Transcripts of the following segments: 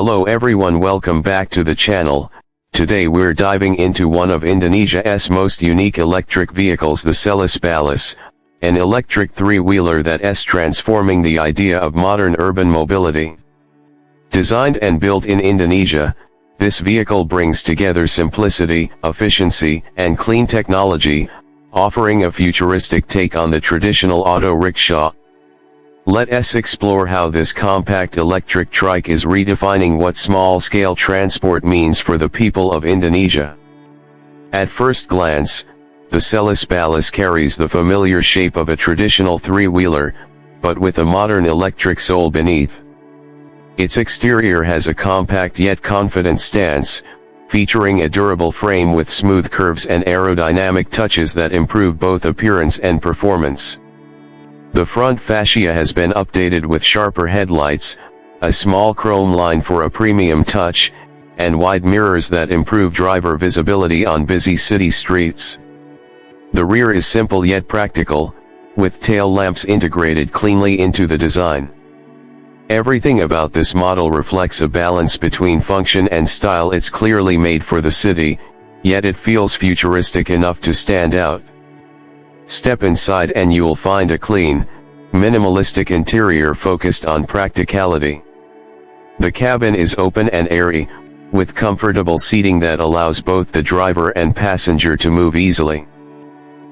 Hello everyone, welcome back to the channel. Today we're diving into one of Indonesia's most unique electric vehicles, the Celis Balus, an electric three-wheeler that is transforming the idea of modern urban mobility. Designed and built in Indonesia, this vehicle brings together simplicity, efficiency, and clean technology, offering a futuristic take on the traditional auto rickshaw. Let us explore how this compact electric trike is redefining what small-scale transport means for the people of Indonesia. At first glance, the Celis Balus carries the familiar shape of a traditional three-wheeler, but with a modern electric soul beneath. Its exterior has a compact yet confident stance, featuring a durable frame with smooth curves and aerodynamic touches that improve both appearance and performance. The front fascia has been updated with sharper headlights, a small chrome line for a premium touch, and wide mirrors that improve driver visibility on busy city streets. The rear is simple yet practical, with tail lamps integrated cleanly into the design. Everything about this model reflects a balance between function and style. It's clearly made for the city, yet it feels futuristic enough to stand out. Step inside and you'll find a clean, minimalistic interior focused on practicality. The cabin is open and airy, with comfortable seating that allows both the driver and passenger to move easily.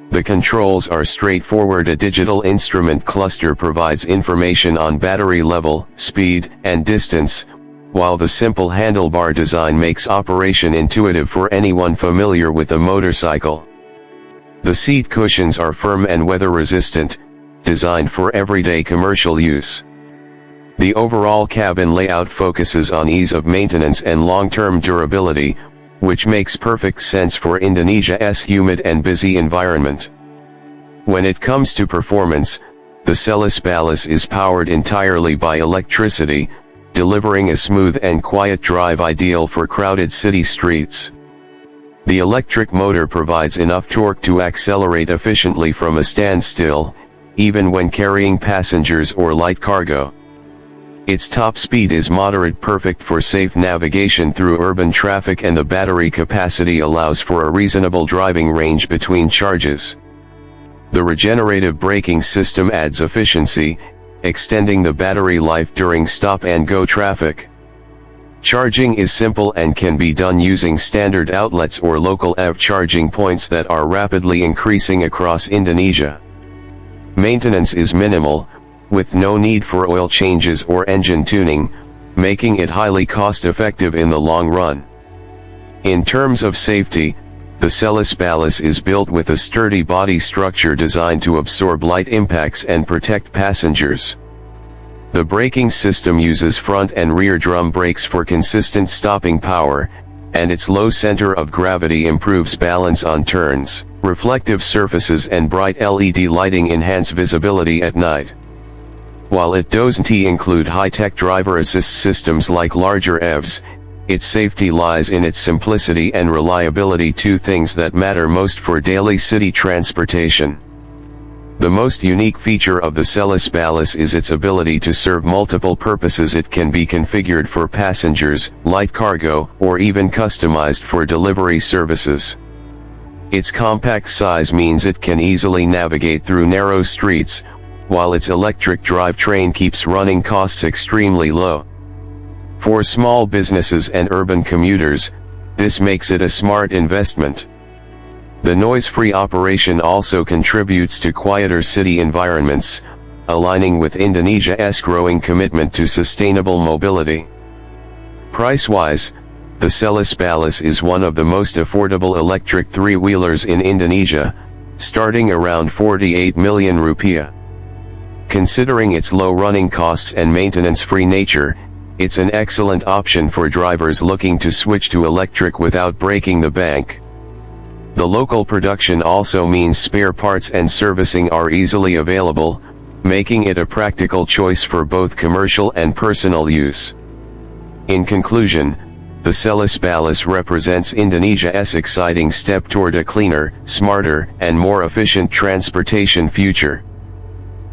The controls are straightforward. A digital instrument cluster provides information on battery level, speed, and distance, while the simple handlebar design makes operation intuitive for anyone familiar with a motorcycle. The seat cushions are firm and weather-resistant, designed for everyday commercial use. The overall cabin layout focuses on ease of maintenance and long-term durability, which makes perfect sense for Indonesia's humid and busy environment. When it comes to performance, the Celis Balus is powered entirely by electricity, delivering a smooth and quiet drive ideal for crowded city streets. The electric motor provides enough torque to accelerate efficiently from a standstill, even when carrying passengers or light cargo. Its top speed is moderate, perfect for safe navigation through urban traffic, and the battery capacity allows for a reasonable driving range between charges. The regenerative braking system adds efficiency, extending the battery life during stop-and-go traffic. Charging is simple and can be done using standard outlets or local EV charging points that are rapidly increasing across Indonesia. Maintenance is minimal, with no need for oil changes or engine tuning, making it highly cost-effective in the long run. In terms of safety, the Celis Balus is built with a sturdy body structure designed to absorb light impacts and protect passengers. The braking system uses front and rear drum brakes for consistent stopping power, and its low center of gravity improves balance on turns. Reflective surfaces and bright LED lighting enhance visibility at night. While it doesn't include high-tech driver assist systems like larger EVs, its safety lies in its simplicity and reliability, two things that matter most for daily city transportation. The most unique feature of the Celis Balus is its ability to serve multiple purposes. It can be configured for passengers, light cargo, or even customized for delivery services. Its compact size means it can easily navigate through narrow streets, while its electric drivetrain keeps running costs extremely low. For small businesses and urban commuters, this makes it a smart investment. The noise-free operation also contributes to quieter city environments, aligning with Indonesia's growing commitment to sustainable mobility. Price-wise, the Celis Balus is one of the most affordable electric three-wheelers in Indonesia, starting around 48 million rupiah. Considering its low running costs and maintenance-free nature, it's an excellent option for drivers looking to switch to electric without breaking the bank. The local production also means spare parts and servicing are easily available, making it a practical choice for both commercial and personal use. In conclusion, the Celis Balus represents Indonesia's exciting step toward a cleaner, smarter, and more efficient transportation future.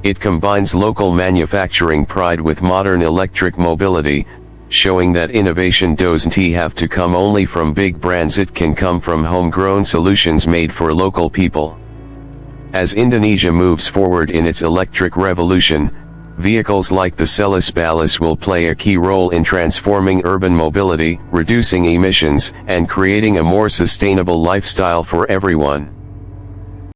It combines local manufacturing pride with modern electric mobility, showing that innovation doesn't have to come only from big brands, it can come from homegrown solutions made for local people. As Indonesia moves forward in its electric revolution, vehicles like the Celis Balus will play a key role in transforming urban mobility, reducing emissions, and creating a more sustainable lifestyle for everyone.